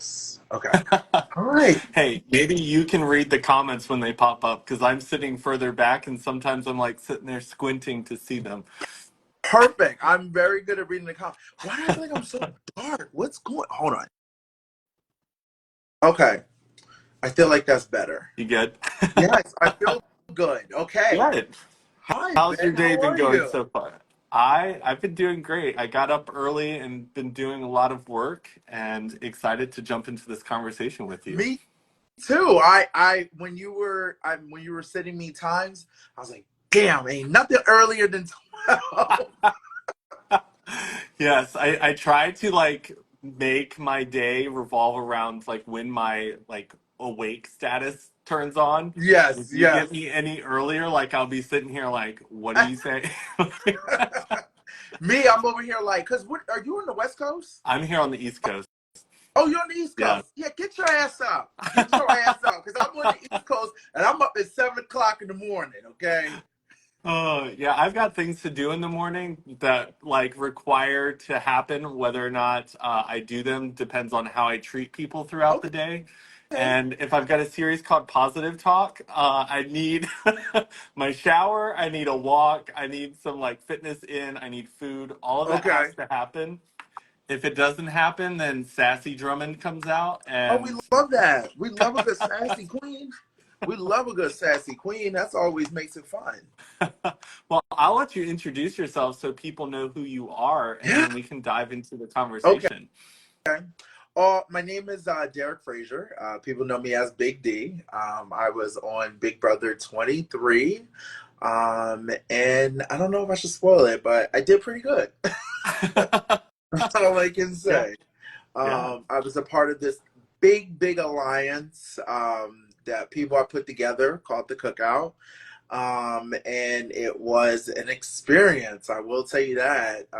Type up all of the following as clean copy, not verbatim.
house. Okay. All right. Hey, maybe you can read the comments when they pop up because I'm sitting further back and sometimes I'm like sitting there squinting to see them. Perfect. I'm very good at reading the comments. Why do I feel like I'm so dark? What's going? Hold on. Okay. I feel like that's better. You good? Yes, I feel good. Okay. Good. Hi, How's your Ben. day How been are going you? so far? I've been doing great. I got up early and been doing a lot of work and excited to jump into this conversation with you. Me too. When you were sending me times, I was like, damn, ain't nothing earlier than 12. Yes, I try to like make my day revolve around like when my like awake status turns on. If Yes, you get yes. me any earlier, like I'll be sitting here like, what do you say? Me, I'm over here like, cause what are you on the West Coast? I'm here on the East Coast. Oh, you're on the East Yeah. Coast. Yeah, get your ass up. Get your ass up. Cause I'm on the East Coast and I'm up at 7 o'clock in the morning, okay? Oh, yeah, I've got things to do in the morning that like require to happen. Whether or not I do them depends on how I treat people throughout the day. Okay. And if I've got a series called Positive Talk, I need my shower, I need a walk, I need some like fitness in, I need food. All of that Okay. has to happen. If it doesn't happen, then Sassy Drummond comes out Oh, we and love that. We love a good sassy queen. We love a good sassy queen. That's always makes it fun. well, I'll let you introduce yourself so people know who you are, and Yeah. then we can dive into the Okay. conversation. My name is Derek Frasier. People know me as Big D. I was on Big Brother 23. And I don't know if I should spoil it, but I did pretty good. That's all I can Yeah, say. yeah. I was a part of this big alliance that people I put together called the Cookout. And it was an experience. I will tell you that.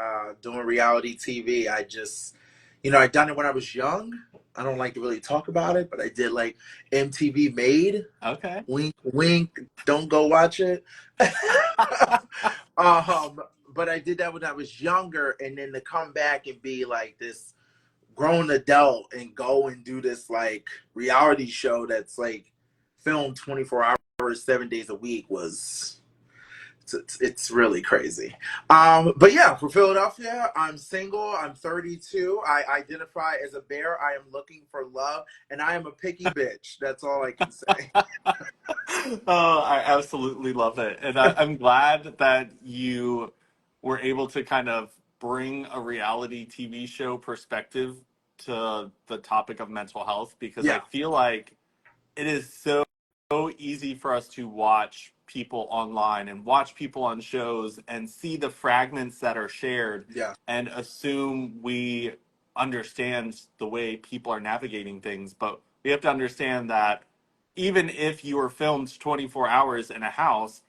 Doing reality TV, I'd done it when I was young. I don't like to really talk about it, but I did like MTV Made. Okay. Wink, wink. Don't go watch it. um, but I did that when I was younger, and then to come back and be like this grown adult and go and do this like reality show that's like filmed 24 hours 7 days a week was it's really crazy. But yeah, for Philadelphia, I'm single, I'm 32, I identify as a bear, I am looking for love, and I am a picky bitch. That's all I can say. Oh, I absolutely love it. And I'm glad that you were able to kind of bring a reality TV show perspective to the topic of mental health because I Yeah, feel like it is so easy for us to watch people online and watch people on shows and see the fragments that are shared yeah, and assume we understand the way people are navigating things. But we have to understand that even if you were filmed 24 hours in a house,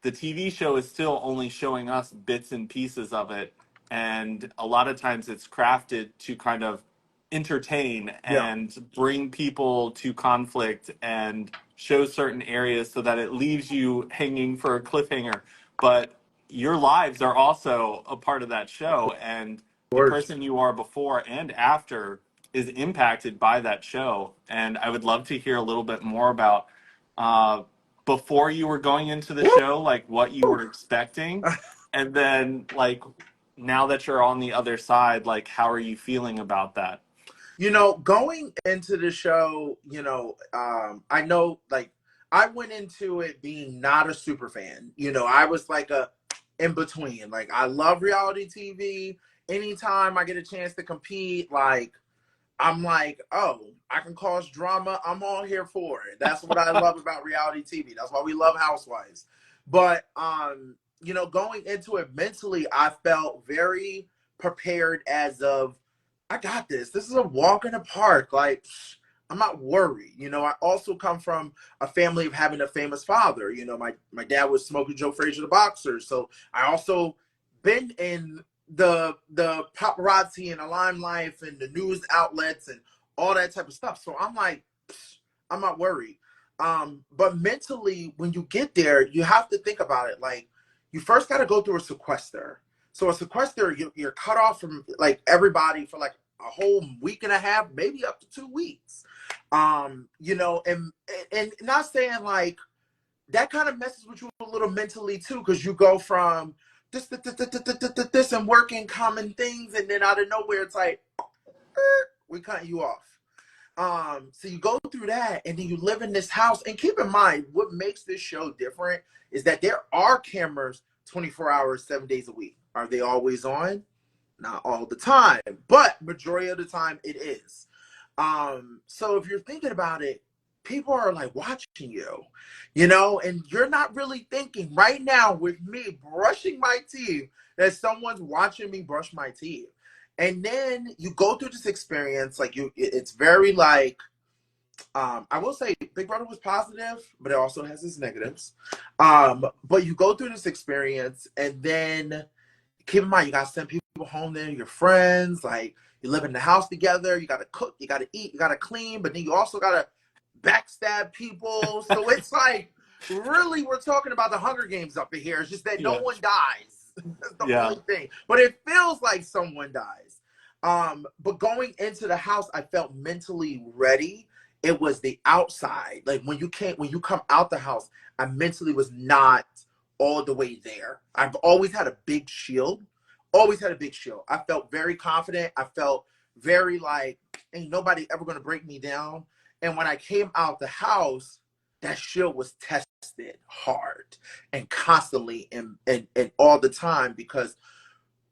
the TV show is still only showing us bits and pieces of it. And a lot of times it's crafted to kind of entertain yeah. and bring people to conflict and show certain areas so that it leaves you hanging for a cliffhanger. But your lives are also a part of that Of show. And the course. person you are before and after is impacted by that show. And I would love to hear a little bit more about uh, before you were going into the Woo! show, like what you were expecting, and then like now that you're on the other side, like how are you feeling about that? Going into the show, I know like I went into it being not a super fan. I was like a in between. Like I love reality TV. Anytime I get a chance to compete, like I'm like, oh, I can cause drama. I'm all here for it. That's what I love about reality TV. That's why we love Housewives. But going into it mentally, I felt very prepared as of I got this. This is a walk in the park. Like I'm not worried. I also come from a family of having a famous father. My dad was Smoking Joe Frazier, the boxer. So I also been in the paparazzi and the limelight and the news outlets and all that type of stuff. So I'm like, I'm not worried. But mentally, when you get there, you have to think about it. Like, you first got to go through a sequester. So a sequester, you're cut off from like everybody for like a whole week and a half, maybe up to 2 weeks. You know, and not saying like that kind of messes with you a little mentally too, because you go from this and working common things, and then out of nowhere it's like we cutting you off. So you go through that, and then you live in this house. And keep in mind, what makes this show different is that there are cameras 24 hours, 7 days a week. Are they always on? Not all the time, but majority of the time it is. So if you're thinking about it, people are like watching you, you know, and you're not really thinking right now with me brushing my teeth that someone's watching me brush my teeth. And then you go through this experience, like it's very like, I will say Big Brother was positive, but it also has its negatives. But you go through this experience, and then keep in mind, you gotta send people home there, your friends, like you live in the house together, you gotta cook, you gotta eat, you gotta clean, but then you also gotta backstab people. So it's like, really, we're talking about the Hunger Games up in here. It's just that no Yeah. one dies. That's the Yeah. only thing. But it feels like someone dies. But going into the house, I felt mentally ready. It was the outside. Like when you come out the house, I mentally was not all the way there. I've always had a big shield. Always had a big shield. I felt very confident. I felt very like, ain't nobody ever gonna break me down. And when I came out the house, that shield was tested hard and constantly and all the time, because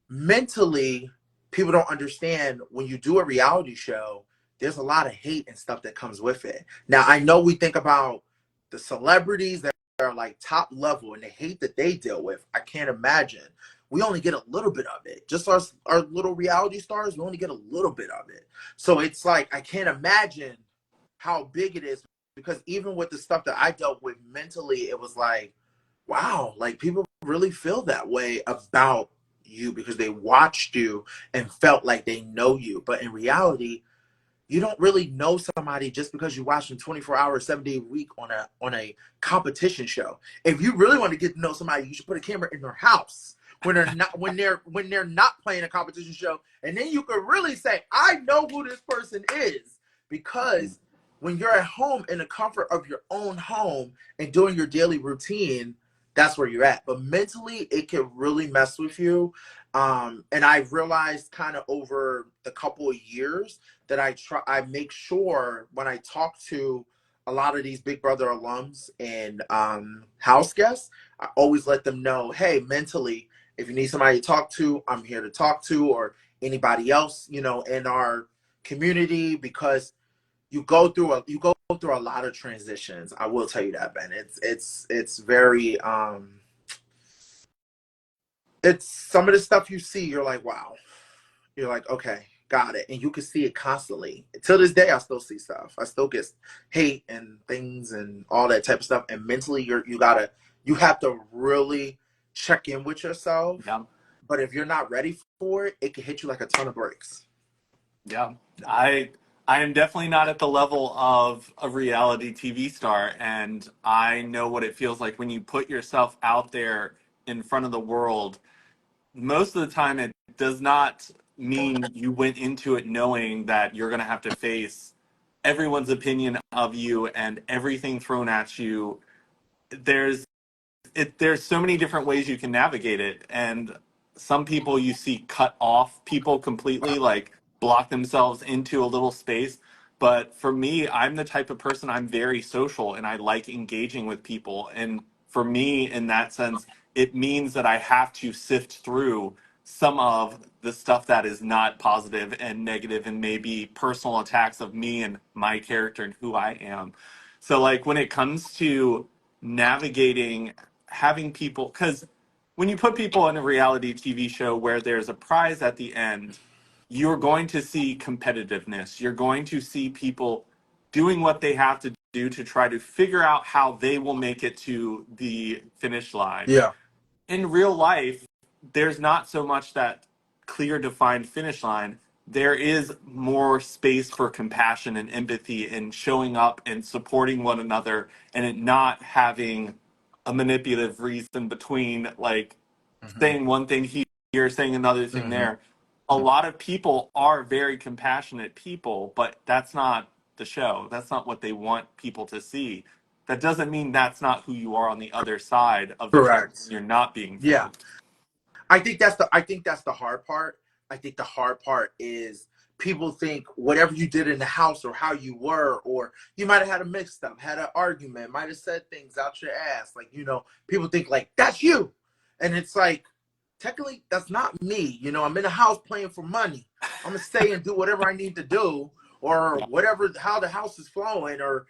mentally, people don't understand when you do a reality show, there's a lot of hate and stuff that comes with it. Now, I know we think about the celebrities that are like top level and the hate that they deal with. I can't imagine. We only get a little bit of it. Just our little reality stars, we only get a little bit of it. So it's like, I can't imagine how big it is, because even with the stuff that I dealt with mentally, it was like, wow, like people really feel that way about you because they watched you and felt like they know you. But in reality, you don't really know somebody just because you watch them 24 hours, 7 day a week on a competition show. If you really want to get to know somebody, you should put a camera in their house when they're not playing a competition show, and then you could really say, I know who this person is. Because when you're at home in the comfort of your own home and doing your daily routine, that's where you're at. But mentally, it can really mess with you. And I've realized kind of over the couple of years that I make sure when I talk to a lot of these Big Brother alums and house guests, I always let them know, hey, mentally, if you need somebody to talk to, I'm here to talk to, or anybody else, you know, in our community, because you go through a lot of transitions. I will tell you that, Ben. It's very it's some of the stuff you see, you're like, wow. You're like, okay, got it. And you can see it constantly. Till this day, I still see stuff. I still get hate and things and all that type of stuff. And mentally, you have to really check in with yourself. Yeah. But if you're not ready for it, it can hit you like a ton of bricks. Yeah. I am definitely not at the level of a reality TV star, and I know what it feels like when you put yourself out there in front of the world. Most of the time it does not mean you went into it knowing that you're going to have to face everyone's opinion of you and everything thrown at you. There's so many different ways you can navigate it, and some people you see cut off people completely, like block themselves into a little space. But for me, I'm the type of person, I'm very social and I like engaging with people, and for me in that sense it means that I have to sift through some of the stuff that is not positive and negative and maybe personal attacks of me and my character and who I am. So like when it comes to navigating having people, because when you put people in a reality TV show where there's a prize at the end, you're going to see competitiveness. You're going to see people doing what they have to do to try to figure out how they will make it to the finish line. Yeah. In real life, there's not so much that clear defined finish line. There is more space for compassion and empathy and showing up and supporting one another, and it not having a manipulative reason between like Hmm. saying one thing here, saying another thing Hmm. there. a lot of people are very compassionate people, but that's not the show. That's not what they want people to see. That doesn't mean that's not who you are on the other side of the camera when Correct. you're not being Yeah. filmed. I think that's the hard part. I think the hard part is people think whatever you did in the house or how you were, or you might have had a mixed up, had an argument, might have said things out your ass. Like, people think like that's you. And it's like, technically that's not me. I'm in the house playing for money. I'm gonna stay and do whatever I need to do, or Yeah. whatever, how the house is flowing, or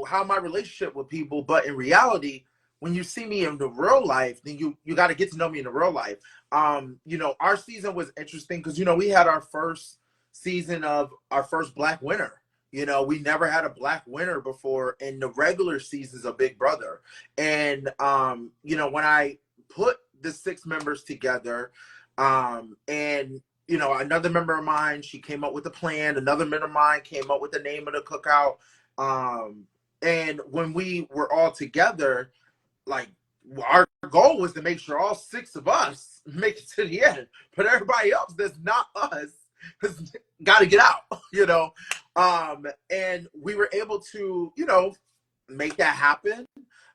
how my relationship with people. But in reality, when you see me in the real life, then you got to get to know me in the real life. Our season was interesting because we had our first season of our first black winner. We never had a black winner before in the regular seasons of Big Brother. And when I put the 6 members together, and another member of mine, she came up with a plan. Another member of mine came up with the name of the cookout. And when we were all together, like, our goal was to make sure all 6 of us make it to the end, but everybody else that's not us has got to get out. And we were able to make that happen.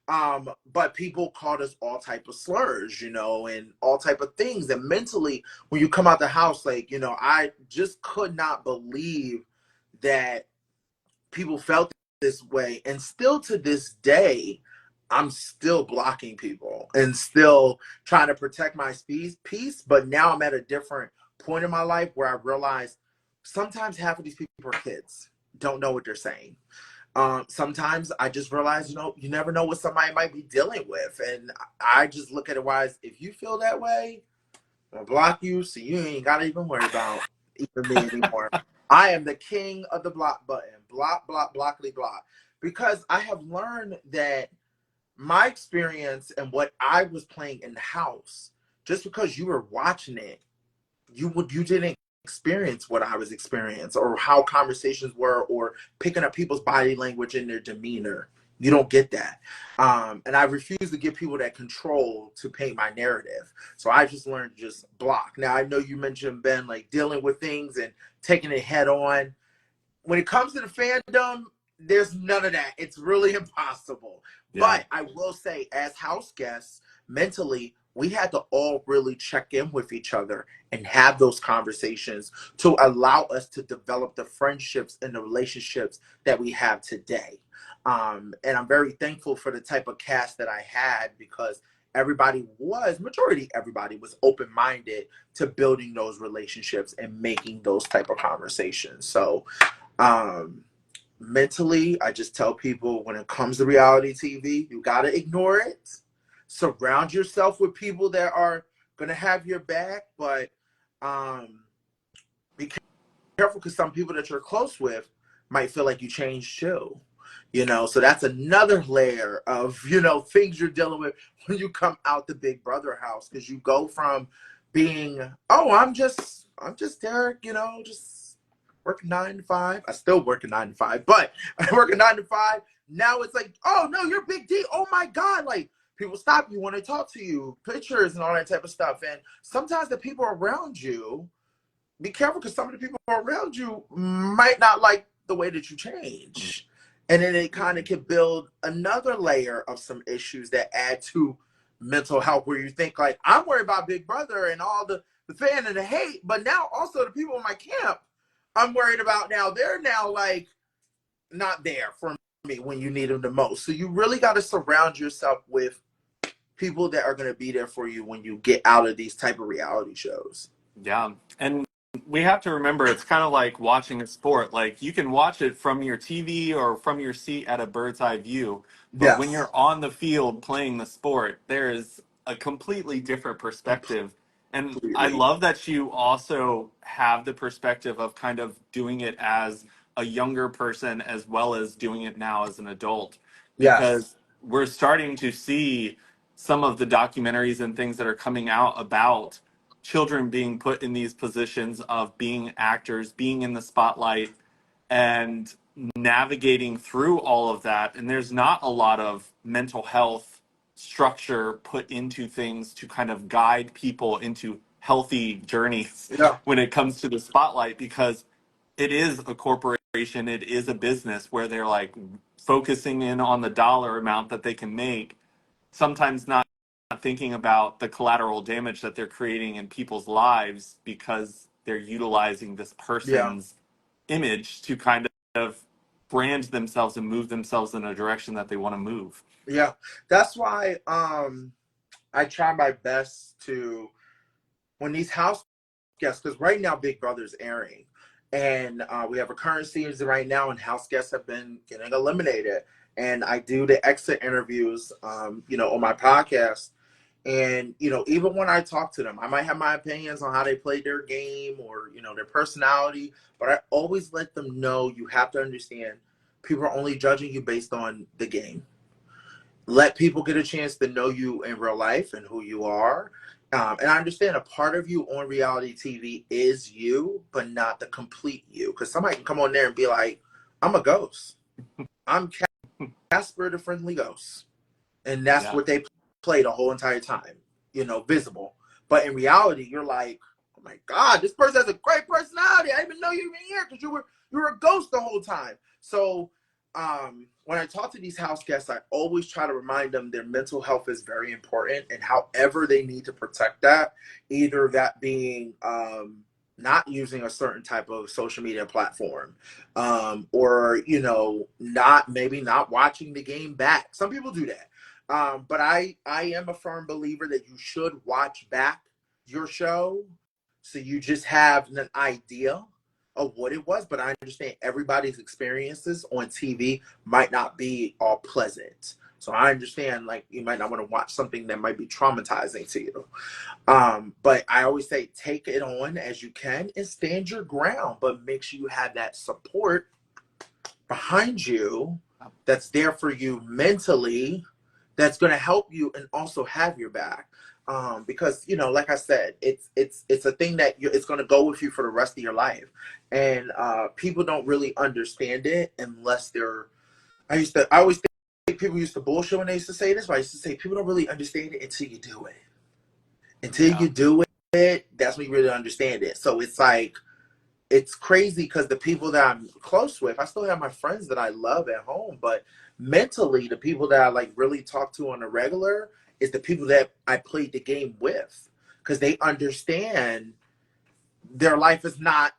But people called us all type of slurs, and all type of things. And mentally, when you come out the house, like, I just could not believe that people felt this way. And still to this day, I'm still blocking people and still trying to protect my peace. But now I'm at a different point in my life where I realize sometimes half of these people are kids, don't know what they're saying. Sometimes I just realize, you never know what somebody might be dealing with. And I just look at it wise, if you feel that way, I'll block you, so you ain't got to even worry about even me anymore. I am the king of the block button. Block, block, blockly block. Because I have learned that my experience and what I was playing in the house, just because you were watching it, you didn't experience what I was experiencing, or how conversations were, or picking up people's body language and their demeanor. You don't get that. And I refuse to give people that control to paint my narrative. So I just learned to just block. Now, I know you mentioned, Ben, like dealing with things and taking it head on. When it comes to the fandom, there's none of that. It's really impossible. Yeah. But I will say, as house guests, mentally, we had to all really check in with each other and have those conversations to allow us to develop the friendships and the relationships that we have today. And I'm very thankful for the type of cast that I had, because majority everybody was open-minded to building those relationships and making those type of conversations. So um, mentally, I just tell people, when it comes to reality TV, you got to ignore it. Surround yourself with people that are going to have your back, but um, be careful, because some people that you're close with might feel like you changed too. So that's another layer of, things you're dealing with when you come out the Big Brother house, because you go from being, oh, I'm just Derek, just working 9 to 5. I still work a 9 to 5, but I work a 9 to 5. Now it's like, oh no, you're Big D. Oh my God. Like, people stop you, want to talk to you, pictures and all that type of stuff. And sometimes the people around you, be careful, because some of the people around you might not like the way that you change. And then it kind of can build another layer of some issues that add to mental health, where you think like, I'm worried about Big Brother and all the fan and the hate, but now also the people in my camp, I'm worried about now. They're now like not there for me when you need them the most. So you really got to surround yourself with people that are going to be there for you when you get out of these type of reality shows. Yeah. And we have to remember, it's kind of like watching a sport. Like, you can watch it from your TV or from your seat at a bird's eye view, but when Yes, you're on the field playing the sport, there is a completely different perspective. And I completely. love that you also have the perspective of kind of doing it as a younger person as well as doing it now as an adult, Yes. because we're starting to see some of the documentaries and things that are coming out about children being put in these positions of being actors, being in the spotlight, and navigating through all of that. And there's not a lot of mental health structure put into things to kind of guide people into healthy journeys Yeah. when it comes to the spotlight, because it is a corporation, it is a business where they're like focusing in on the dollar amount that they can make, sometimes not thinking about the collateral damage that they're creating in people's lives because they're utilizing this Yeah. person's image to kind of brand themselves and move themselves in a direction that they want to move. Yeah. That's why I try my best to, when these house guests, because right now Big Brother's airing, and we have a current season right now, and house guests have been getting eliminated. And I do the exit interviews, on my podcast. And even when I talk to them, I might have my opinions on how they play their game or their personality, but I always let them know you have to understand people are only judging you based on the game. Let people get a chance to know you in real life and who you are. And I understand a part of you on reality TV is you, but not the complete you. Because somebody can come on there and be like, I'm a ghost. I'm Casper the Friendly Ghost. And that's Yeah. what they play the whole entire time, visible. But in reality, you're like, oh my God, this person has a great personality. I didn't even know you were here because you were a ghost the whole time. So when I talk to these house guests, I always try to remind them their mental health is very important, and however they need to protect that, either that being not using a certain type of social media platform, or not watching the game back. Some people do that. But I am a firm believer that you should watch back your show so you just have an idea of what it was. But I understand everybody's experiences on TV might not be all pleasant. So I understand, like, you might not want to watch something that might be traumatizing to you. But I always say take it on as you can and stand your ground, but make sure you have that support behind you that's there for you mentally, that's going to help you and also have your back. Because like I said, it's a thing that it's going to go with you for the rest of your life, and people don't really understand it unless they're. I always think people used to bullshit when they used to say this, but I used to say people don't really understand it until you do it. Until Yeah. you do it, that's when you really understand it. So it's like, it's crazy because the people that I'm close with, I still have my friends that I love at home, but mentally, the people that I like really talk to on a regular is the people that I played the game with, because they understand their life is not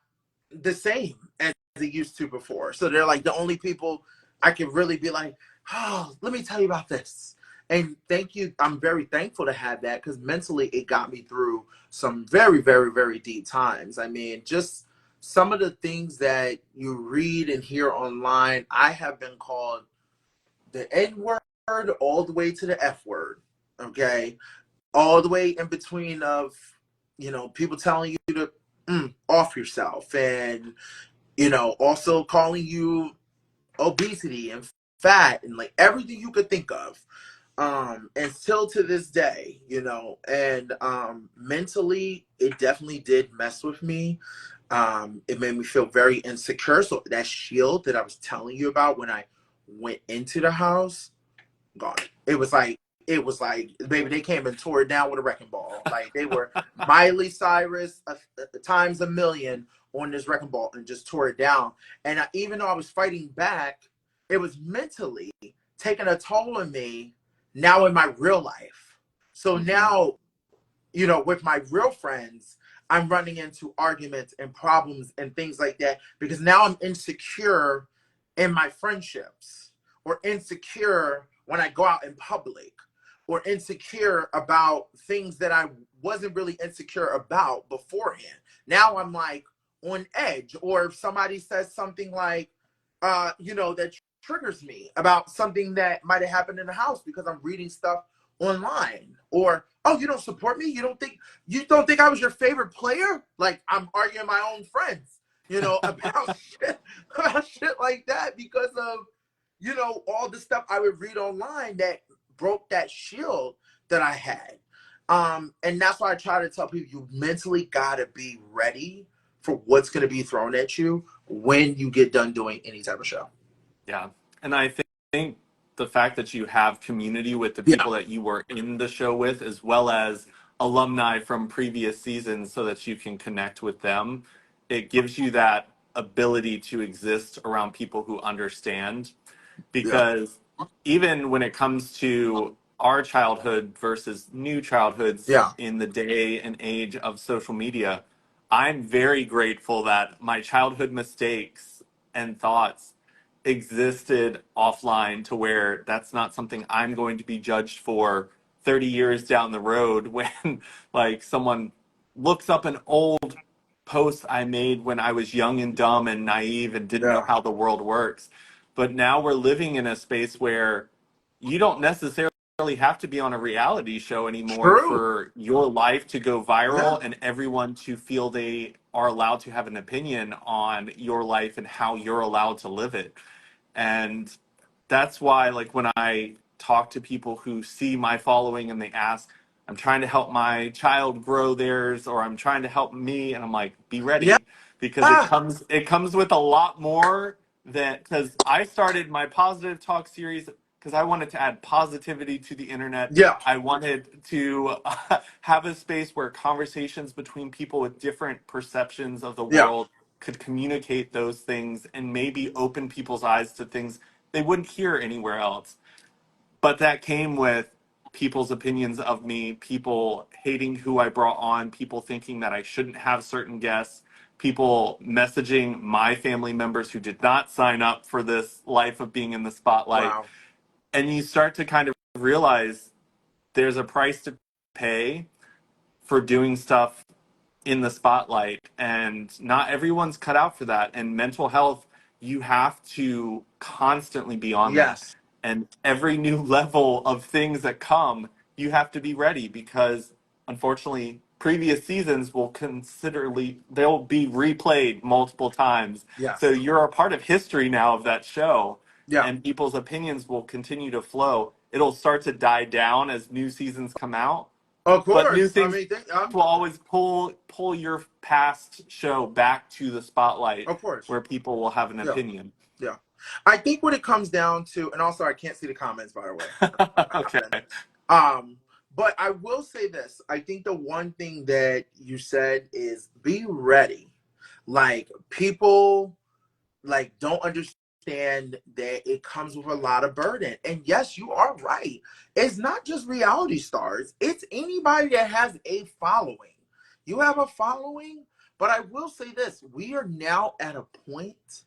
the same as it used to before. So they're like the only people I can really be like, oh, let me tell you about this. And thank you. I'm very thankful to have that, because mentally it got me through some very, very, very deep times. I mean, just some of the things that you read and hear online, I have been called the N word all the way to the F word. Okay. All the way in between of, people telling you to off yourself, and, also calling you obesity and fat and like everything you could think of. And still to this day, and mentally, it definitely did mess with me. It made me feel very insecure. So that shield that I was telling you about when I went into the house, gone. It was like baby, they came and tore it down with a wrecking ball. Like they were Miley Cyrus times a million on this wrecking ball and just tore it down. And even though I was fighting back, it was mentally taking a toll on me now in my real life. So Mm-hmm. now, with my real friends, I'm running into arguments and problems and things like that because now I'm insecure in my friendships, or insecure when I go out in public, or insecure about things that I wasn't really insecure about beforehand. Now I'm like on edge, or if somebody says something like, that triggers me about something that might have happened in the house because I'm reading stuff online, or oh, you don't support me, you don't think I was your favorite player, like I'm arguing my own friends, about shit like that because of all the stuff I would read online that broke that shield that I had. And that's why I try to tell people, you mentally gotta be ready for what's going to be thrown at you when you get done doing any type of show. Yeah. And I think the fact that you have community with the Yeah. people that you were in the show with, as well as alumni from previous seasons so that you can connect with them. It gives you that ability to exist around people who understand, Yeah. because even when it comes to our childhood versus new childhoods Yeah. in the day and age of social media, I'm very grateful that my childhood mistakes and thoughts existed offline, to where that's not something I'm going to be judged for 30 years down the road when like someone looks up an old post I made when I was young and dumb and naive and didn't know Yeah. how the world works. But now we're living in a space where you don't necessarily have to be on a reality show anymore True. for your life to go Yeah. viral and everyone to feel they are allowed to have an opinion on your life and how you're allowed to live it. And that's why, like, when I talk to people who see my following and they ask, I'm trying to help my child grow theirs, or I'm trying to help me, and I'm like, be Yeah. ready, because Ah. it comes with a lot more. That because I started my positive talk series because I wanted to add positivity to the internet. Yeah. I wanted to have a space where conversations between people with different perceptions of the Yeah. world could communicate those things and maybe open people's eyes to things they wouldn't hear anywhere else. But that came with people's opinions of me, people hating who I brought on, people thinking that I shouldn't have certain guests, people messaging my family members who did not sign up for this life of being in the spotlight. Wow. And you start to kind of realize there's a price to pay for doing stuff in the spotlight, and not everyone's cut out for that. And mental health, you have to constantly be on that, Yes. and every new level of things that come, you have to be ready, because unfortunately previous seasons will considerably, they'll be replayed multiple times, so Yes. you're a part of history now of that show, Yeah. and people's opinions will continue to flow. It'll start to die down as new seasons come out, Of but new course. I things mean, will always pull your past show back to the spotlight of course. where people will have an Yeah. opinion. Yeah. I think what it comes down to, and also I can't see the comments, by the way. Okay. Um, but I will say this. I think the one thing that you said is be ready. Like, people like don't understand that it comes with a lot of burden. And yes, you are right. It's not just reality stars. It's anybody that has a following. You have a following, but I will say this. We are now at a point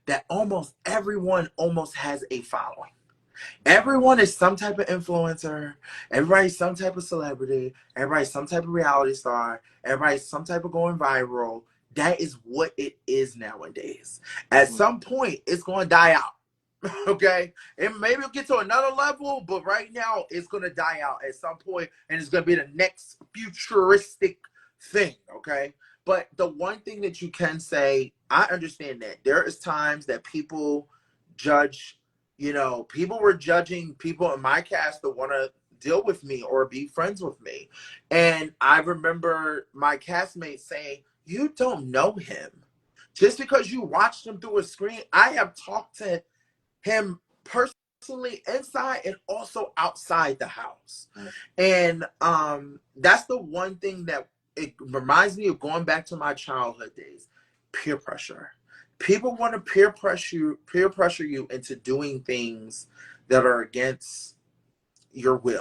that almost everyone almost has a following. Everyone is some type of influencer. Everybody's some type of celebrity. Everybody's some type of reality star. Everybody's some type of going viral. That is what it is nowadays. At some point, it's going to die out. Okay, and maybe it'll get to another level, but right now it's going to die out at some point, and it's going to be the next futuristic thing. Okay, but the one thing that you can say, I understand that there is times that people judge. You know, people were judging people in my cast that want to deal with me or be friends with me, and I remember my castmates saying, "You don't know him." Just because you watched him through a screen, I have talked to him personally inside and also outside the house. And that's the one thing that it reminds me of going back to my childhood days. Peer pressure. People want to peer pressure you into doing things that are against your will.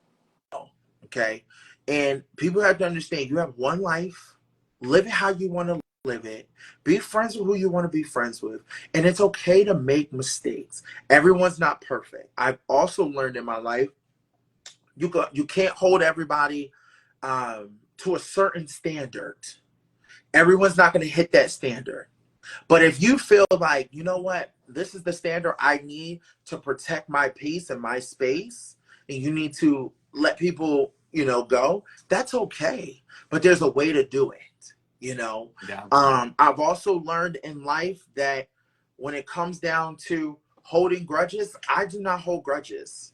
Okay. And people have to understand you have one life, live it how you want to live it, be friends with who you want to be friends with. And it's okay to make mistakes. Everyone's not perfect. I've also learned in my life you can't hold everybody to a certain standard. Everyone's not going to hit that standard. But if you feel like, you know what, this is the standard I need to protect my peace and my space, and you need to let people, go, that's okay. But there's a way to do it, you know. Yeah. I've also learned in life that when it comes down to holding grudges, I do not hold grudges.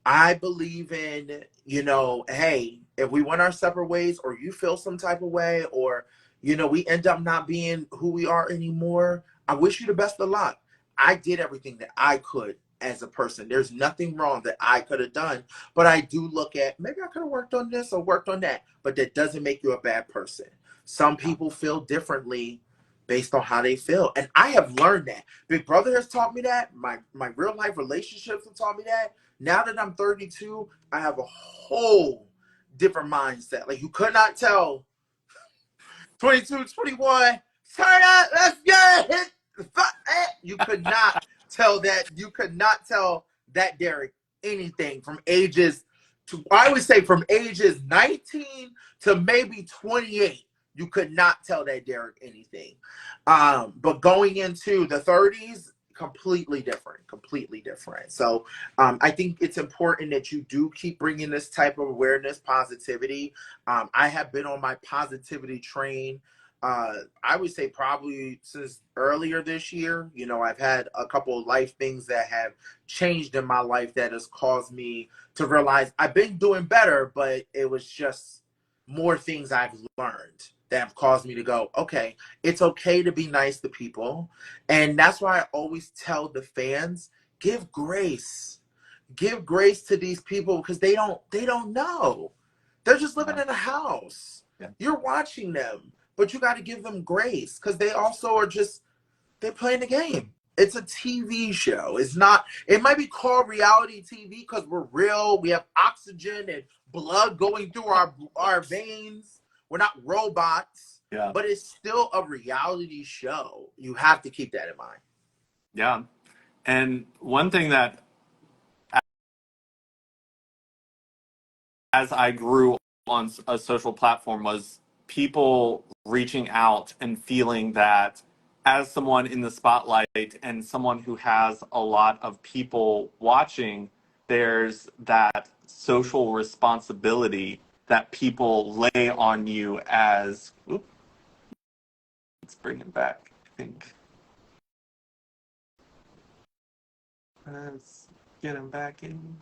I believe in, hey, if we went our separate ways or you feel some type of way or, we end up not being who we are anymore, I wish you the best of luck. I did everything that I could as a person. There's nothing wrong that I could have done, but I do look at maybe I could have worked on this or worked on that, but that doesn't make you a bad person. Some people feel differently based on how they feel. And I have learned that. Big Brother has taught me that. My real life relationships have taught me that. Now that I'm 32, I have a whole different mindset. Like you could not tell 22, 21, turn up, let's get it. You could not tell that. You could not tell that Derek anything from ages to, I would say from ages 19 to maybe 28. You could not tell that Derek anything. But going into the 30s, completely different, completely different. So I think it's important that you do keep bringing this type of awareness, positivity. I have been on my positivity train. I would say probably since earlier this year. You know, I've had a couple of life things that have changed in my life that has caused me to realize I've been doing better, but it was just more things I've learned that have caused me to go, okay, it's okay to be nice to people. And that's why I always tell the fans, give grace. Give grace to these people because they don't know. They're just living in a house. Yeah. You're watching them, but you got to give them grace because they also are just they're playing the game. It's a TV show. It's not, it might be called reality TV because we're real. We have oxygen and blood going through our veins. We're not robots, Yeah. but it's still a reality show. You have to keep that in mind. Yeah. And one thing that, as I grew on a social platform, was people reaching out and feeling that as someone in the spotlight and someone who has a lot of people watching, there's that social responsibility that people lay on you as, oops, let's bring it back, I think. Let's get him back in.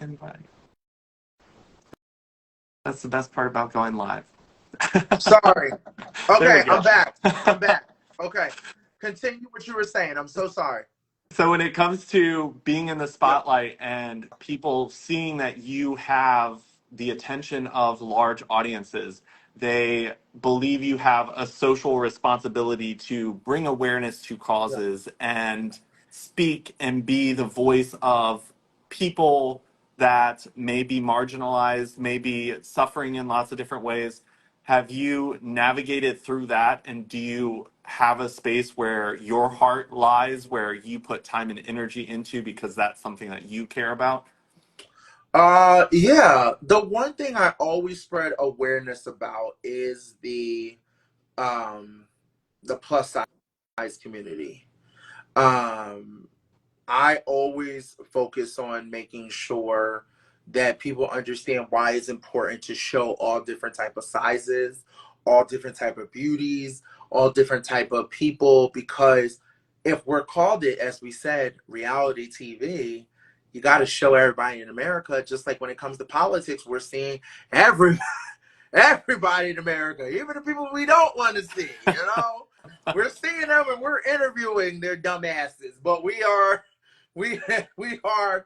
Invite. That's the best part about going live. Sorry. There Okay, we go. I'm back. Okay. Continue what you were saying. I'm so sorry. So when it comes to being in the Yep. spotlight and people seeing that you have the attention of large audiences, they believe you have a social responsibility to bring awareness to Yep. causes and speak and be the voice of people that may be marginalized, may be suffering in lots of different ways. Have you navigated through that, and do you have a space where your heart lies, where you put time and energy into because that's something that you care about? Yeah. The one thing I always spread awareness about is um the plus size community. Um I always focus on making sure that people understand why it's important to show all different type of sizes, all different type of beauties, all different type of people, because if we're called it, as we said, reality TV, you got to show everybody in America. Just like when it comes to politics, we're seeing everybody in America, even the people we don't want to see, you know? We're seeing them and we're interviewing their dumbasses, but we we are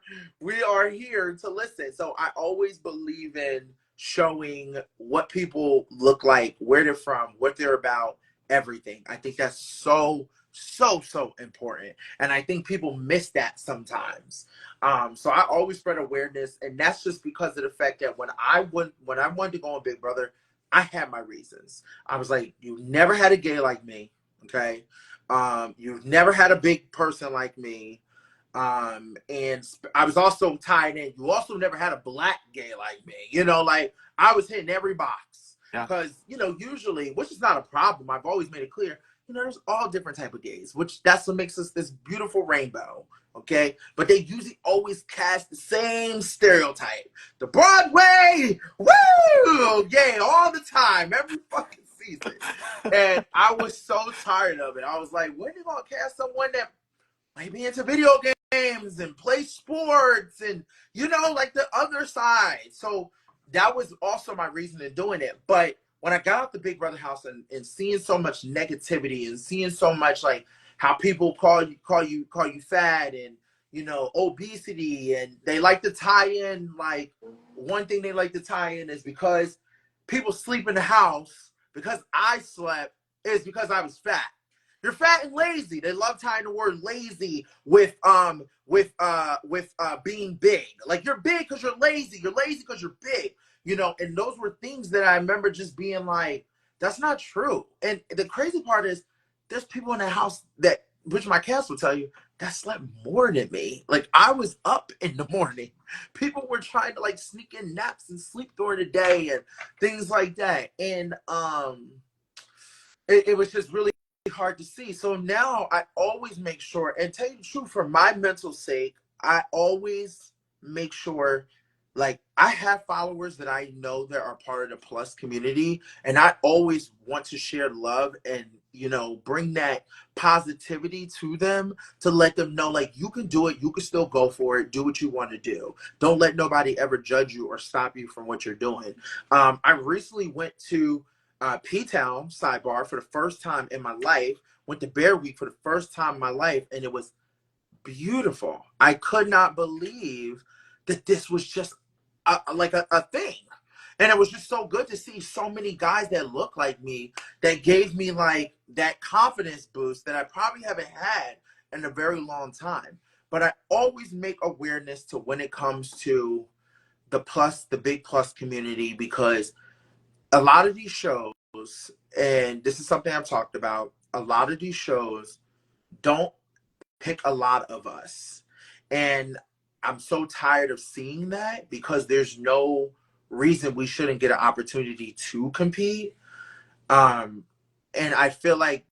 here to listen. So I always believe in showing what people look like, where they're from, what they're about, everything. I think that's so important. And I think people miss that sometimes. So I always spread awareness, and that's just because of the fact that when I wanted to go on Big Brother, I had my reasons. I was like, you never had a gay like me, okay? You've never had a big person like me. And I was also tied in. You also never had a black gay like me. You know, like I was hitting every box. Yeah. Because, you know, usually, which is not a problem, I've always made it clear, you know, there's all different type of gays, which that's what makes us this beautiful rainbow. Okay, but they usually always cast the same stereotype: the Broadway, woo, gay all the time, every fucking season. And I was so tired of it. I was like, when are you gonna cast someone that might be into video games and play sports and, you know, like the other side? So that was also my reason in doing it. But when I got out the Big Brother house and seeing so much negativity and seeing so much like how people call you fat and obesity, and they like to tie in like one thing they like to tie in is because people sleep in the house because I slept is because I was fat. You're fat and lazy. They love tying the word lazy with being big. Like you're big because you're lazy. You're lazy because you're big. And those were things that I remember just being like, that's not true. And the crazy part is there's people in the house that, which my cast will tell you, that slept more than me. Like I was up in the morning. People were trying to like sneak in naps and sleep during the day and things like that. And it was just really hard to see. So now I always make sure, and tell you the truth, for my mental sake, I always make sure like I have followers that I know that are part of the plus community, and I always want to share love and bring that positivity to them to let them know like you can do it, you can still go for it, do what you want to do. Don't let nobody ever judge you or stop you from what you're doing. I recently went to P-Town, sidebar, for the first time in my life. Went to Bear Week for the first time in my life, and it was beautiful. I could not believe that this was just a thing. And it was just so good to see so many guys that look like me that gave me like that confidence boost that I probably haven't had in a very long time. But I always make awareness to when it comes to the big plus community, because a lot of these shows, and this is something I've talked about, a lot of these shows don't pick a lot of us. And I'm so tired of seeing that because there's no reason we shouldn't get an opportunity to compete. And I feel like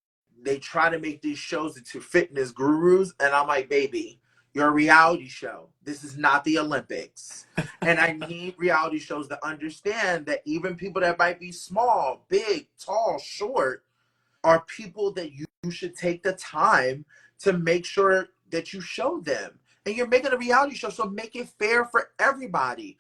they try to make these shows into fitness gurus, and I'm like, baby, you're a reality show. This is not the Olympics. And I need reality shows to understand that even people that might be small, big, tall, short, are people that you should take the time to make sure that you show them. And you're making a reality show, so make it fair for everybody.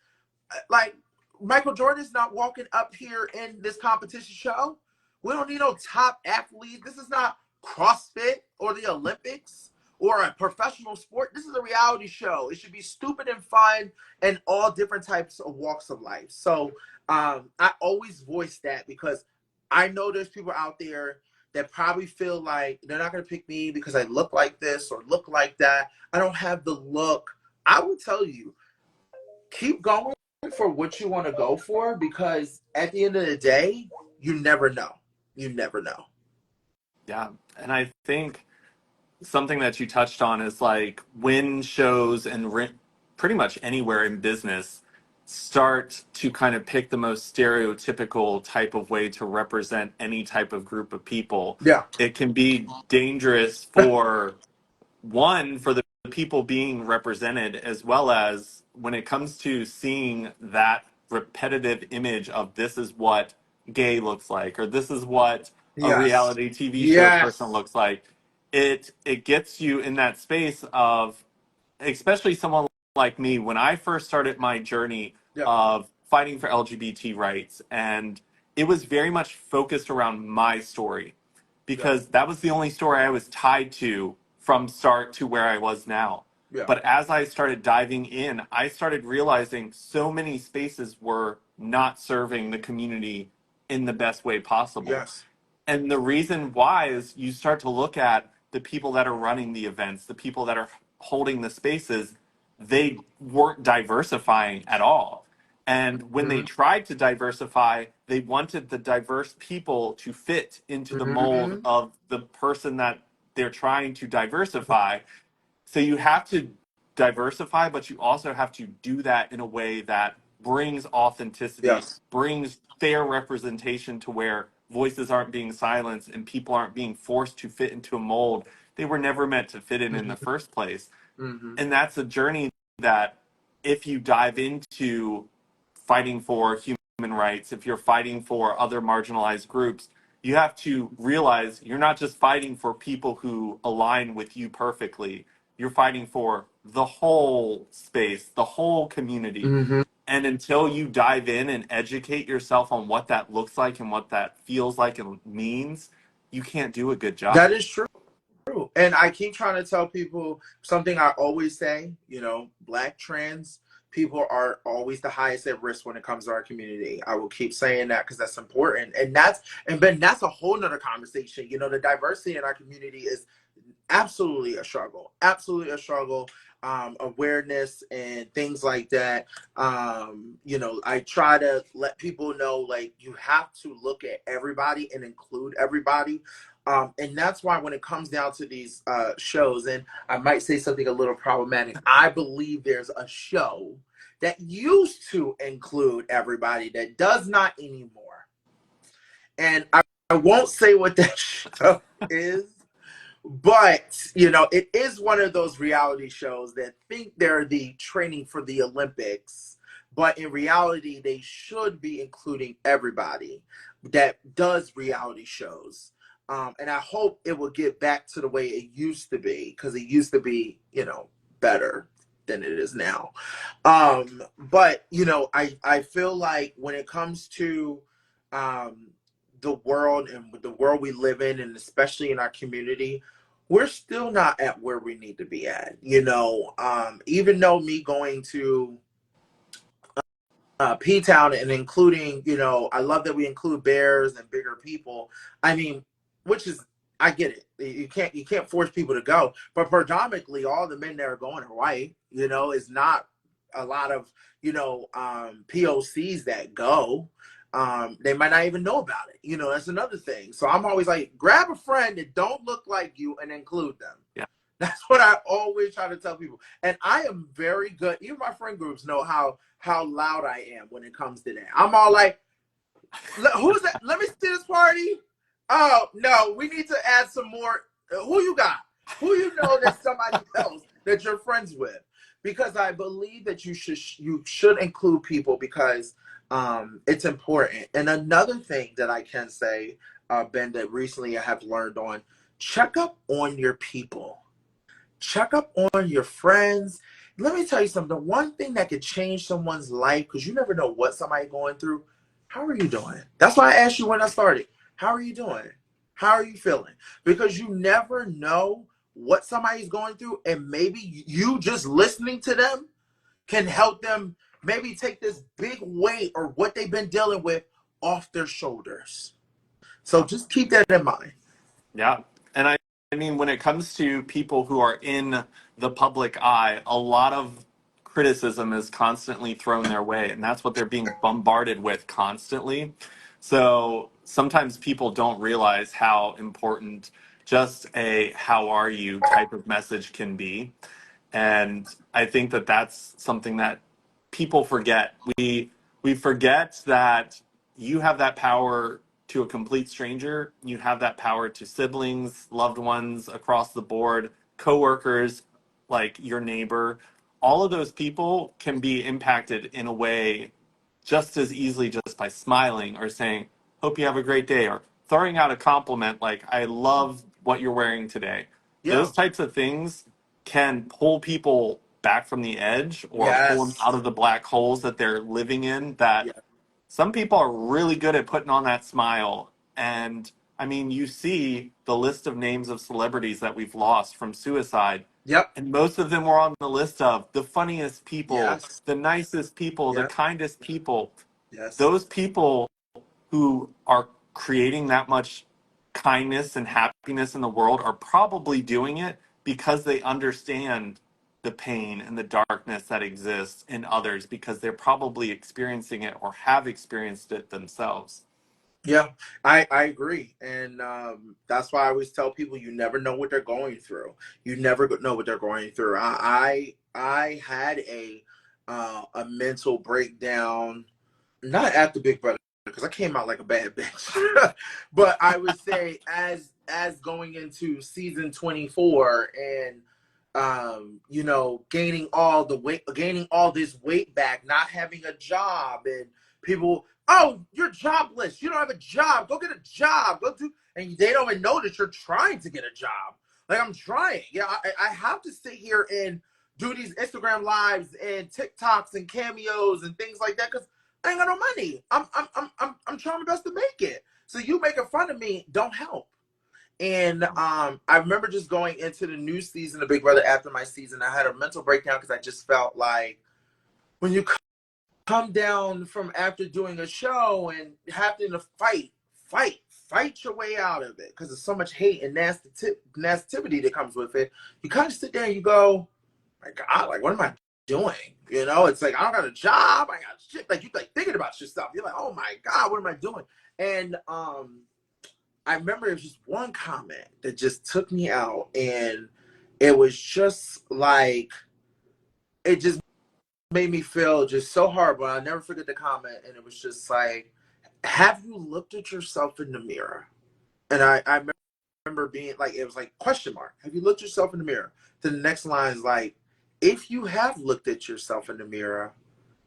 Like Michael Jordan's not walking up here in this competition show. We don't need no top athlete. This is not CrossFit or the Olympics or a professional sport. This is a reality show. It should be stupid and fun and all different types of walks of life. So I always voice that because I know there's people out there that probably feel like they're not going to pick me because I look like this or look like that. I don't have the look. I will tell you, keep going for what you want to go for, because at the end of the day, you never know. You never know. Yeah. And I think something that you touched on is like when shows and pretty much anywhere in business start to kind of pick the most stereotypical type of way to represent any type of group of people, Yeah. it can be dangerous for one, for the people being represented, as well as when it comes to seeing that repetitive image of this is what gay looks like, or this is what a Yes. reality TV show person Yes. looks like. It gets you in that space of, especially someone like me, when I first started my journey Yeah. of fighting for LGBT rights, and it was very much focused around my story Yeah. because that was the only story I was tied to from start to where I was now. Yeah. But as I started diving in, I started realizing so many spaces were not serving the community in the best way possible. Yes. And the reason why is you start to look at the people that are running the events, the people that are holding the spaces, they weren't diversifying at all. And when they Mm-hmm. tried to diversify, they wanted the diverse people to fit into the mold Mm-hmm. of the person that they're trying to diversify. So you have to diversify, but you also have to do that in a way that brings authenticity, Yes. brings fair representation to where voices aren't being silenced and people aren't being forced to fit into a mold they were never meant to fit in the Mm-hmm. first place. Mm-hmm. And that's a journey that if you dive into fighting for human rights, if you're fighting for other marginalized groups, you have to realize you're not just fighting for people who align with you perfectly. You're fighting for the whole space, the whole community. Mm-hmm. And until you dive in and educate yourself on what that looks like and what that feels like and means, you can't do a good That job. is true. And I keep trying to tell people something I always say, Black trans people are always the highest at risk when it comes to our community. I will keep saying that because that's important. And Ben, that's a whole nother conversation. The diversity in our community is absolutely a struggle. Absolutely a struggle. Awareness and things like that. I try to let people know, like, you have to look at everybody and include everybody. And that's why when it comes down to these shows, and I might say something a little problematic, I believe there's a show that used to include everybody that does not anymore. And I won't say what that show is, but it is one of those reality shows that think they're the training for the Olympics, but in reality they should be including everybody that does reality shows. And I hope it will get back to the way it used to be, because it used to be better than it is now. But I feel like when it comes to the world and the world we live in, and especially in our community, we're still not at where we need to be at. Even though me going to P Town and including, I love that we include bears and bigger people. I mean, which is, I get it. You can't force people to go, but predominantly all the men that are going are white. It's not a lot of POCs that go. They might not even know about it. That's another thing. So I'm always like, grab a friend that don't look like you and include them. Yeah. That's what I always try to tell people. And I am very good. Even my friend groups know how loud I am when it comes to that. I'm all like, who's that? Let me see this party. Oh, no, we need to add some more. Who you got? Who you know that's somebody else that you're friends with? Because I believe that you should include people, because it's important. And another thing that I can say, Ben, that recently I have learned on, check up on your people. Check up on your friends. Let me tell you something. The one thing that could change someone's life, because you never know what somebody's going through. How are you doing? That's why I asked you when I started. How are you doing? How are you feeling? Because you never know what somebody's going through, and maybe you just listening to them can help them maybe take this big weight or what they've been dealing with off their shoulders. So just keep that in mind. Yeah. And I mean, when it comes to people who are in the public eye, a lot of criticism is constantly thrown their way, and that's what they're being bombarded with constantly. So sometimes people don't realize how important just a "how are you" type of message can be. And I think that that's something that people forget. We forget that you have that power to a complete stranger. You have that power to siblings, loved ones across the board, coworkers, like your neighbor. All of those people can be impacted in a way just as easily just by smiling or saying, "Hope you have a great day," or throwing out a compliment like, "I love what you're wearing today." Yeah. Those types of things can pull people back from the edge or pull them out Yes. of the black holes that they're living in. That Yeah. some people are really good at putting on that smile. And I mean, you see the list of names of celebrities that we've lost from suicide, Yep. and most of them were on the list of the funniest people, Yes. the nicest people, the Yep. kindest people. Yes. Those people who are creating that much kindness and happiness in the world are probably doing it because they understand the pain and the darkness that exists in others, because they're probably experiencing it or have experienced it themselves. Yeah, I agree. And that's why I always tell people, you never know what they're going through. You never know what they're going through. I had a mental breakdown, not at the Big Brother, because I came out like a bad bitch. But I would say as going into season 24, and gaining all this weight back, not having a job, and people, oh, you're jobless, you don't have a job, go get a job, go do, and they don't even know that you're trying to get a job. Like, I'm trying. Yeah, I have to sit here and do these Instagram lives and TikToks and cameos and things like that because I ain't got no money. I'm trying my best to make it. So you making fun of me don't help. And I remember just going into the new season of Big Brother after my season. I had a mental breakdown because I just felt like when you come down from after doing a show and having to fight your way out of it because there's so much hate and nastivity that comes with it. You kind of sit there and you go, my God, like, what am I doing? You know, it's like, I don't got a job. I got shit. Like, you like thinking about your stuff. You're like, oh my God, what am I doing? And I remember it was just one comment that just took me out. And it was just like, it just made me feel just so horrible. I'll never forget the comment. And it was just like, have you looked at yourself in the mirror? And I remember being like, it was like, question mark. Have you looked yourself in the mirror? Then the next line is like, if you have looked at yourself in the mirror,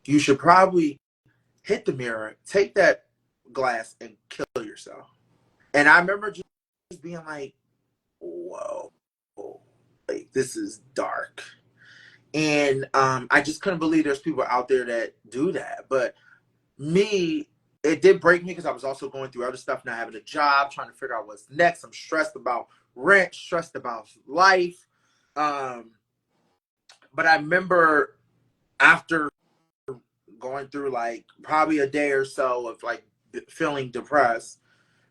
you should probably hit the mirror, take that glass and kill yourself. And I remember just being like, whoa, like this is dark. And I just couldn't believe there's people out there that do that. But me, it did break me because I was also going through other stuff, not having a job, trying to figure out what's next. I'm stressed about rent, stressed about life. But I remember after going through like probably a day or so of like feeling depressed,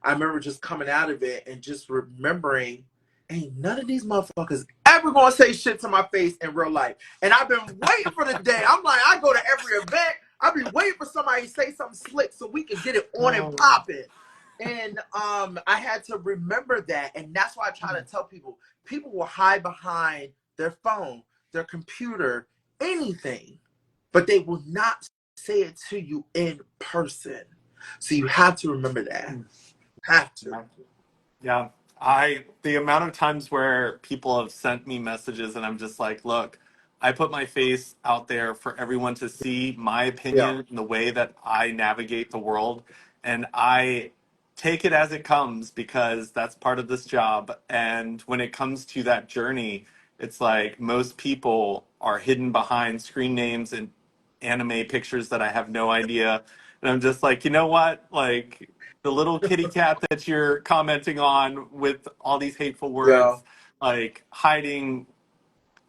I remember just coming out of it and just remembering, ain't none of these motherfuckers ever gonna say shit to my face in real life. And I've been waiting for the day. I'm like, I go to every event. I've been waiting for somebody to say something slick so we can get it on and pop it. And I had to remember that. And that's why I try to tell people, people will hide behind their phone, their computer, anything, but they will not say it to you in person. So you have to remember that. Have to. Yeah. The amount of times where people have sent me messages and I'm just like, look, I put my face out there for everyone to see my Yeah. opinion and the way that I navigate the world. And I take it as it comes because that's part of this job. And when it comes to that journey, it's like most people are hidden behind screen names and anime pictures that I have no idea. And I'm just like, you know what? Like, the little kitty cat that you're commenting on with all these hateful Yeah. words, like hiding.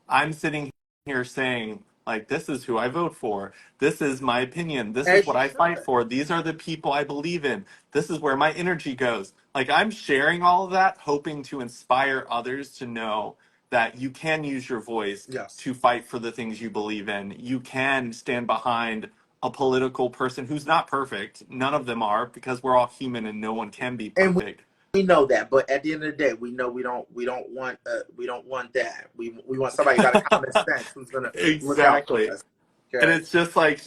I'm sitting here saying, like, this is who I vote for. This is my opinion. This is As what you I should. fight for. These are the people I believe in. This is where my energy goes. Like, I'm sharing all of that, hoping to inspire others to know that you can use your voice Yes. to fight for the things you believe in. You can stand behind a political person who's not perfect. None of them are, because we're all human and no one can be And perfect. we know that, but at the end of the day, we know we don't want that. We want somebody who got a common sense who's gonna look out for Exactly. us. And Okay. it's just like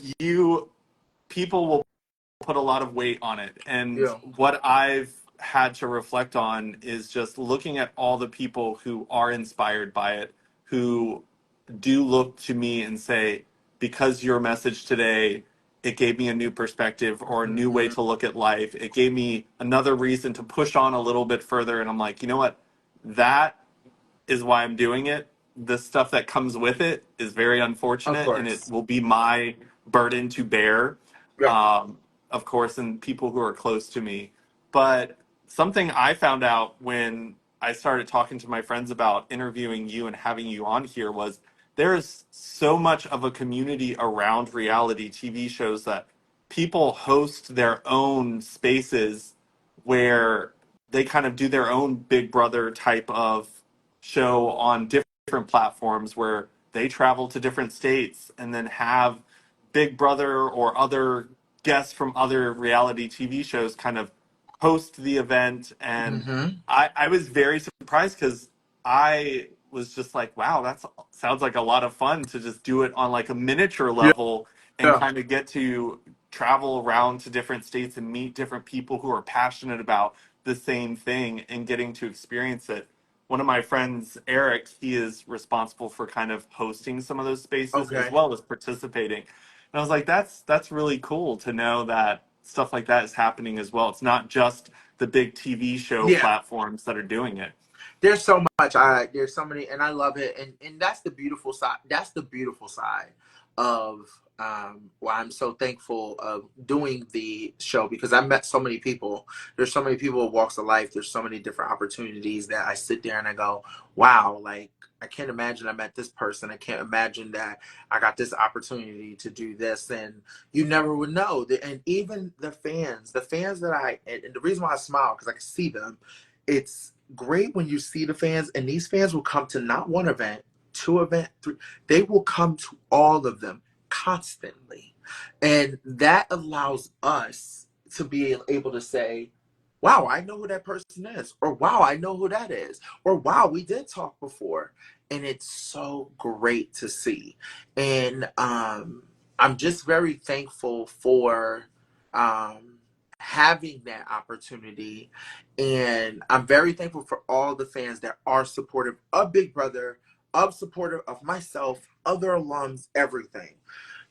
people will put a lot of weight on it. And Yeah. what I've had to reflect on is just looking at all the people who are inspired by it, who do look to me and say, because your message today, it gave me a new perspective or a new way Mm-hmm. to look at life. It gave me another reason to push on a little bit further. And I'm like, you know what? That is why I'm doing it. The stuff that comes with it is very Of unfortunate, and it course. will be my burden to bear, Yeah. of course, and people who are close to me. But something I found out when I started talking to my friends about interviewing you and having you on here was there is so much of a community around reality TV shows that people host their own spaces where they kind of do their own Big Brother type of show on different platforms where they travel to different states and then have Big Brother or other guests from other reality TV shows kind of host the event. And Mm-hmm. I was very surprised because I was just like, wow, that sounds like a lot of fun to just do it on like a miniature Yeah. level and Yeah. kind of get to travel around to different states and meet different people who are passionate about the same thing and getting to experience it. One of my friends, Eric, he is responsible for kind of hosting some of those spaces as Okay. well as participating. And I was like, that's really cool to know that stuff like that is happening as well. It's not just the big TV show Yeah. platforms that are doing it. There's so much. There's so many, and I love it. And that's the beautiful side. That's the beautiful side of why I'm so thankful of doing the show, because I met so many people. There's so many people with walks of life. There's so many different opportunities that I sit there and I go, wow, like I can't imagine I met this person. I can't imagine that I got this opportunity to do this. And you never would know. And even the fans that and the reason why I smile, because I can see them, it's great when you see the fans, and these fans will come to not one event, two event, three. They will come to all of them constantly, and that allows us to be able to say, "Wow, I know who that person is," or "Wow, I know who that is," or "Wow, we did talk before," and it's so great to see. And I'm just very thankful for um, having that opportunity. And I'm very thankful for all the fans that are supportive of Big Brother, of supportive of myself, other alums, everything.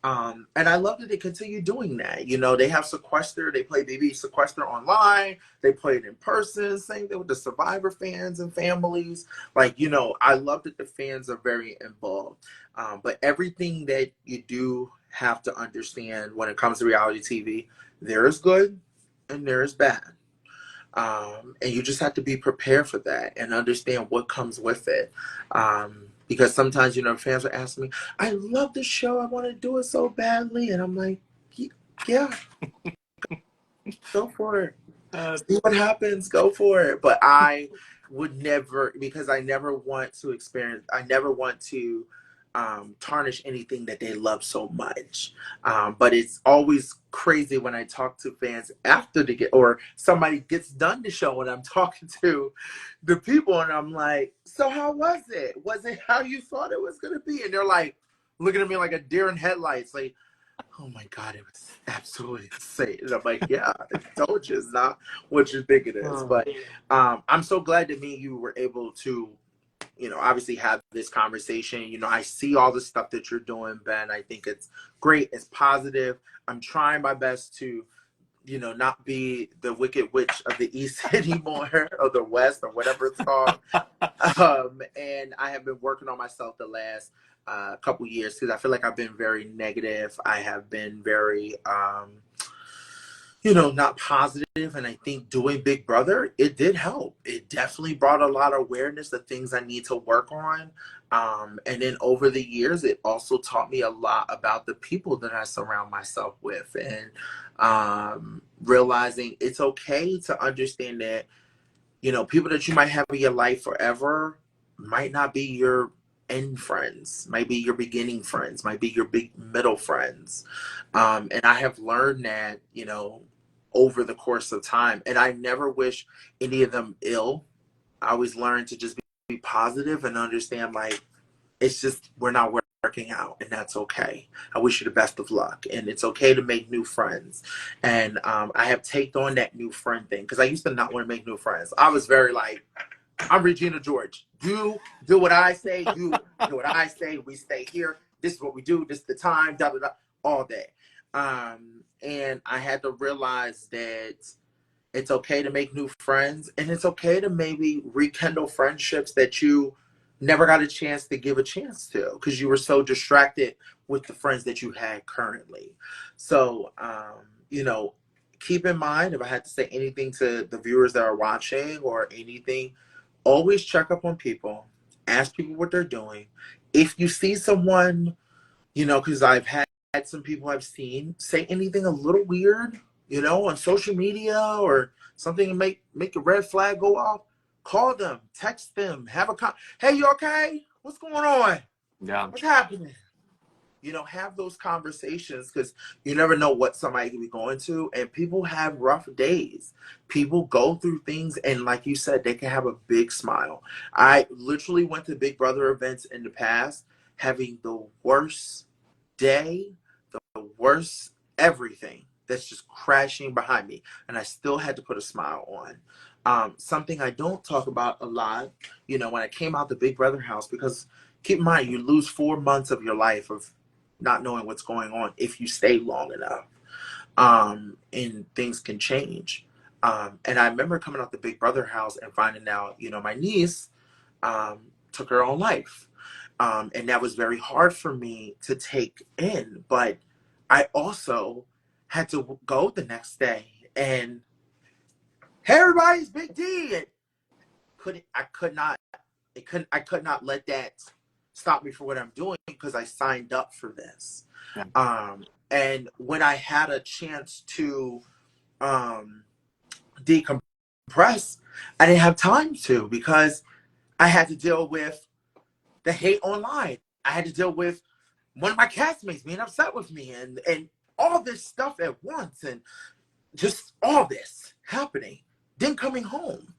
And I love that they continue doing that. You know, they have Sequester, they play BB Sequester online, they play it in person, same thing with the Survivor fans and families. Like, you know, I love that the fans are very involved. But everything that you do have to understand when it comes to reality TV, there is good and there is bad. And you just have to be prepared for that and understand what comes with it. Because sometimes, you know, fans will ask me, I love the show, I want to do it so badly. And I'm like, yeah, go for it. See what happens, go for it. But I would never, because I never want to I never want to tarnish anything that they love so much. But it's always crazy when I talk to fans after they get, or somebody gets done the show and I'm talking to the people and I'm like, so how was it? Was it how you thought it was going to be? And they're like, looking at me like a deer in headlights, like, oh my God, it was absolutely insane. And I'm like, yeah, I told you it's not what you think it is. But I'm so glad that me and you were able to, you know, obviously have this conversation. You know, I see all the stuff that you're doing, Ben. I think it's great. It's positive. I'm trying my best to, you know, not be the wicked witch of the East anymore, or the West, or whatever it's called. And I have been working on myself the last couple years, because I feel like I've been very negative. I have been very, you know, not positive. And I think doing Big Brother, it did help. It definitely brought a lot of awareness of things I need to work on. And then over the years, it also taught me a lot about the people that I surround myself with, and realizing it's okay to understand that, you know, people that you might have in your life forever might not be your end friends, might be your beginning friends, might be your big middle friends. And I have learned that, you know, over the course of time. And I never wish any of them ill. I always learn to just be positive and understand, like, it's just, we're not working out, and that's okay. I wish you the best of luck, and it's okay to make new friends. And I have taken on that new friend thing, because I used to not want to make new friends. I was very like, I'm Regina George. Do what I say. You do what I say. We stay here. This is what we do. This is the time. Da da da. All day. And I had to realize that it's okay to make new friends, and it's okay to maybe rekindle friendships that you never got a chance to give a chance to, because you were so distracted with the friends that you had currently. So, you know, keep in mind, if I had to say anything to the viewers that are watching or anything, always check up on people, ask people what they're doing. If you see someone, you know, because I've had some people I've seen say anything a little weird, you know, on social media, or something to make a red flag go off, call them, text them, have a hey, you okay? What's going on? Yeah. What's happening? You know, have those conversations, because you never know what somebody can be going to. And people have rough days. People go through things, and like you said, they can have a big smile. I literally went to Big Brother events in the past having the worst day, the worst everything that's just crashing behind me, and I still had to put a smile on. Something I don't talk about a lot, you know, when I came out the Big Brother house, because keep in mind, you lose 4 months of your life of not knowing what's going on if you stay long enough. And things can change. And I remember coming out the Big Brother house and finding out, you know, my niece took her own life. And that was very hard for me to take in. But I also had to go the next day and, hey, everybody's Big D. And I could not let that stop me for what I'm doing because I signed up for this. Yeah. And when I had a chance to decompress, I didn't have time to because I had to deal with the hate online. I had to deal with one of my castmates being upset with me and all this stuff at once and just all this happening. Then coming home.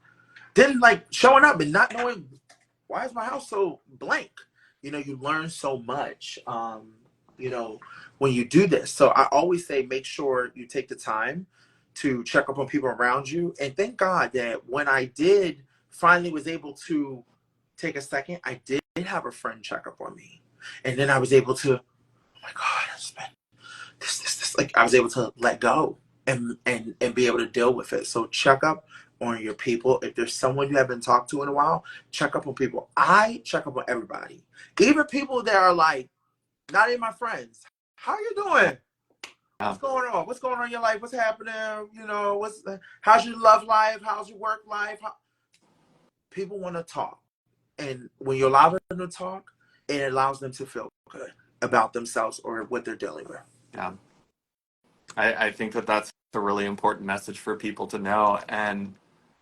Then like showing up and not knowing why is my house so blank? You know, you learn so much, you know, when you do this. So I always say make sure you take the time to check up on people around you. And thank God that when I did finally was able to take a second, I did have a friend check up on me. And then I was able to, oh my God, it's been this. Like I was able to let go and be able to deal with it. So check up on your people. If there's someone you haven't talked to in a while, check up on people. I check up on everybody, even people that are like not even my friends. How you doing? What's going on? What's going on in your life? What's happening? You know, how's your love life? How's your work life? People want to talk, and when you allow them to talk, it allows them to feel good about themselves or what they're dealing with. Yeah. I think that that's a really important message for people to know. And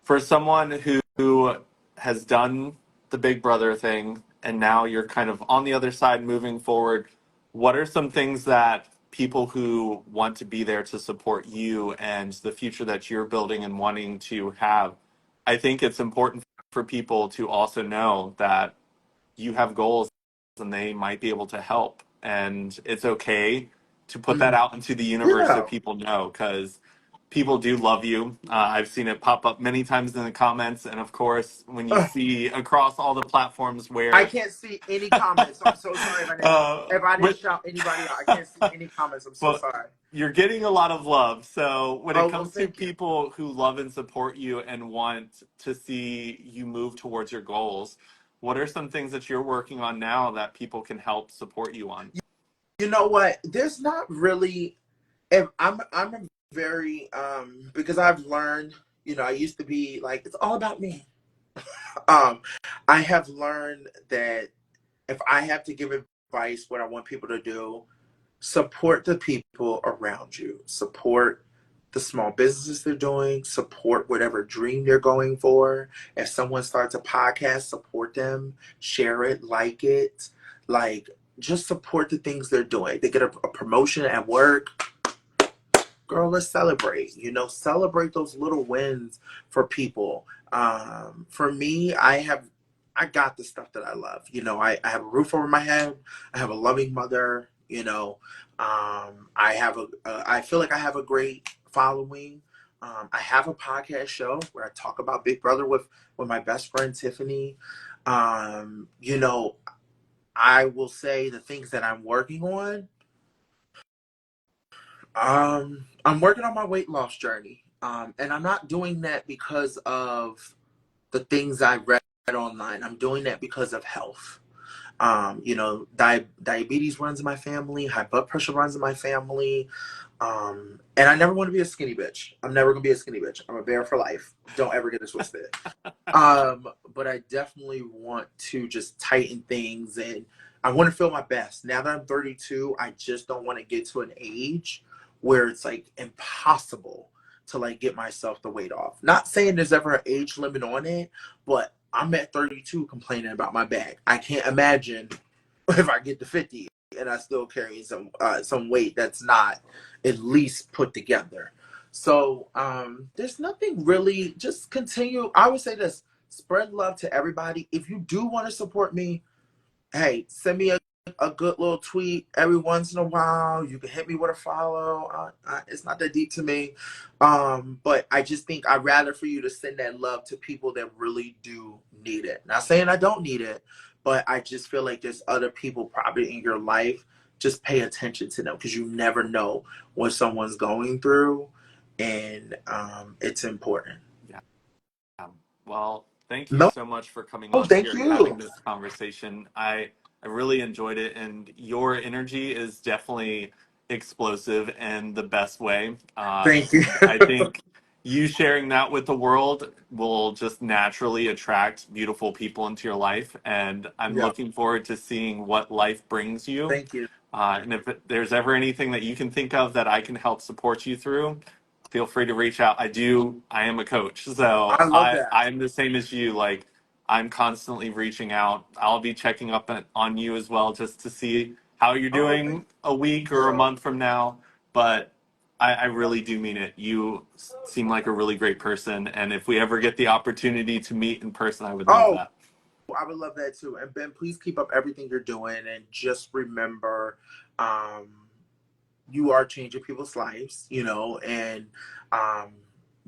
for someone who has done the Big Brother thing and now you're kind of on the other side moving forward, what are some things that people who want to be there to support you and the future that you're building and wanting to have? I think it's important for people to also know that you have goals and they might be able to help. And it's okay to put that out into the universe so Yeah. people know, because people do love you. I've seen it pop up many times in the comments. And of course, when you see across all the platforms I where, can't see any comments. So I'm so sorry if I didn't but, shout anybody out. I can't see any comments. I'm so but sorry. you're getting a lot of love. So when it Oh, well, comes to thank you. people who love and support you and want to see you move towards your goals, what are some things that you're working on now that people can help support you on? You know what? There's not really. If I'm a very because I've learned. You know, I used to be like it's all about me. Um, I have learned that if I have to give advice, what I want people to do, support the people around you, support the small businesses they're doing, support whatever dream they're going for. If someone starts a podcast, support them, share it, like just support the things they're doing. They get a promotion at work, girl, let's celebrate. You know, celebrate those little wins for people. For me, I got the stuff that I love. You know, I have a roof over my head. I have a loving mother. You know, I feel like I have a great following. I have a podcast show where I talk about Big Brother with my best friend Tiffany. You know, I will say the things that I'm working on. I'm working on my weight loss journey. And I'm not doing that because of the things I read online. I'm doing that because of health. You know, diabetes runs in my family, high blood pressure runs in my family. And I never want to be a skinny bitch. I'm never gonna be a skinny bitch. I'm a bear for life. Don't ever get it twisted. But I definitely want to just tighten things and I want to feel my best. Now that I'm 32, I just don't want to get to an age where it's like impossible to like get myself the weight off. Not saying there's ever an age limit on it, but I'm at 32 complaining about my back. I can't imagine if I get to 50 and I still carry some weight that's not at least put together. So there's nothing really. Just continue. I would say this: spread love to everybody. If you do want to support me, hey, send me a good little tweet every once in a while. You can hit me with a follow. It's not that deep to me, but I just think I'd rather for you to send that love to people that really do need it. Not saying I don't need it, but I just feel like there's other people probably in your life. Just pay attention to them because you never know what someone's going through. and it's important. Yeah. Well, thank you No, so much for coming on thank here and you. having this conversation. I really enjoyed it, and your energy is definitely explosive in the best way. Thank you. I think you sharing that with the world will just naturally attract beautiful people into your life, and I'm Yeah, looking forward to seeing what life brings you. thank you. And if there's ever anything that you can think of that I can help support you through, feel free to reach out. I am a coach, so I love that. I'm the same as you. Like, I'm constantly reaching out. I'll be checking up on you as well, just to see how you're Oh, thank doing a week or a you. month from now. But I really do mean it. You seem like a really great person, and if we ever get the opportunity to meet in person, I would love Oh, that. I would love that too. And Ben, please keep up everything you're doing, and just remember, um, you are changing people's lives, and um,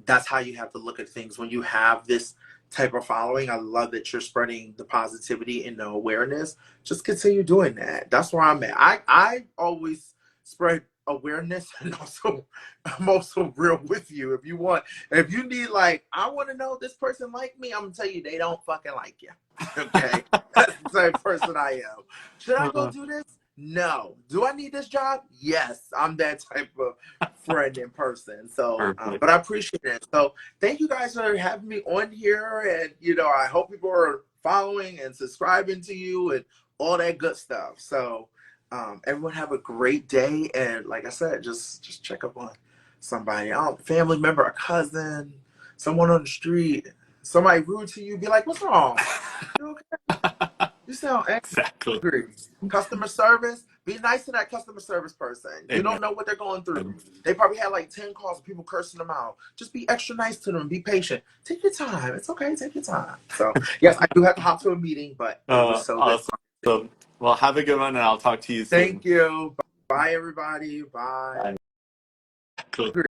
that's how you have to look at things when you have this type of following. I love that you're spreading the positivity and the awareness. Just continue doing that. That's where I'm at. I always spread awareness, and also I'm also real with you. If you need, like, I want to know this person like me, I'm gonna tell you they don't fucking like you. Okay, that's the type of person I am. Should I go Uh, do this? No. Do I need this job? Yes. I'm that type of friend in person. So, Perfect. but I appreciate it. So, thank you guys for having me on here. And, I hope people are following and subscribing to you and all that good stuff. So, everyone have a great day. And like I said, just check up on somebody, family member, a cousin, someone on the street, somebody rude to you. Be like, what's wrong? You okay? You sound Exactly. angry. Customer service, be nice to that customer service person. You Amen. don't know what they're going through. They probably had like 10 calls of people cursing them out. Just be extra nice to them. Be patient. Take your time. It's okay. Take your time. So, yes, I do have to hop to a meeting, but it was so good. Awesome. Well, have a good one, and I'll talk to you soon. Thank you. Bye, everybody. Bye. Bye.